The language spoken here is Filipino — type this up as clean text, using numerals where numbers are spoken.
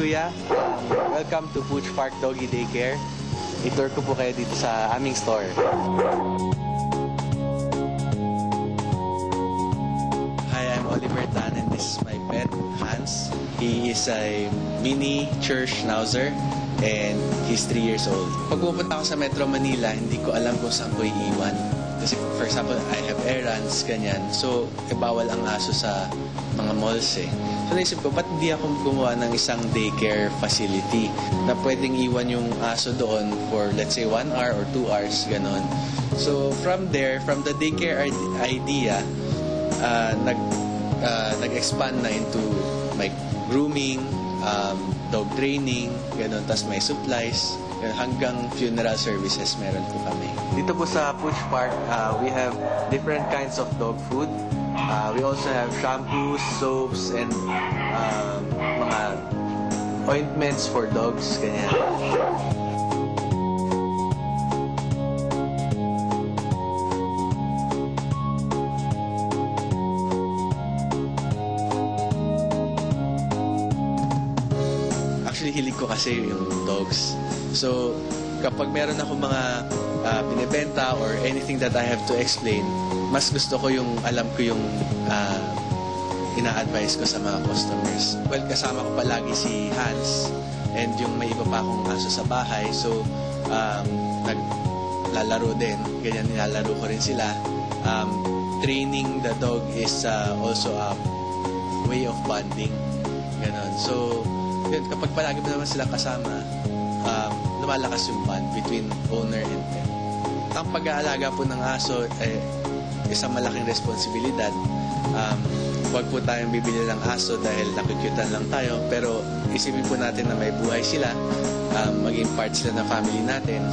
Kuya. Welcome to Pooch Park Doggy Daycare. I-tour ko po kayo dito sa aming store. Hi, I'm Oliver Tan and this is my pet, Hans. He is a mini Chur Schnauzer and he's 3 years old. Pag pupunta ako sa Metro Manila, hindi ko alam kung saan ko iiwan. Kasi for example, I have errands, ganyan. So, bawal ang aso sa mga malls eh. So, naisip ko, ba't di ako gumawa ng isang daycare facility na pwedeng iwan yung aso doon for let's say 1 hour or 2 hours, ganon. So, from there, from the daycare idea, nag-expand na into like grooming, dog training, ganon. Tas may supplies, hanggang funeral services meron po kami. Dito po sa Pooch Park, we have different kinds of dog food. We also have shampoos, soaps, and mga ointments for dogs, ganyan. Actually, hilig ko kasi yung dogs. So, kapag meron ako mga binibenta or anything that I have to explain, mas gusto ko yung alam ko yung ina-advise ko sa mga customers. Well, kasama ko palagi si Hans and yung may iba pa akong aso sa bahay. So, naglalaro din. Ganyan, nilalaro ko rin sila. Training the dog is also a way of bonding. Ganon. So, yun, kapag palagi mo naman sila kasama, lumalakas yung bond between owner and pet. Ang pag-aalaga po ng aso isang malaking responsibilidad. Huwag po tayong bibili ng aso dahil nakukyutan lang tayo, pero isipin po natin na may buhay sila, maging part sila ng family natin.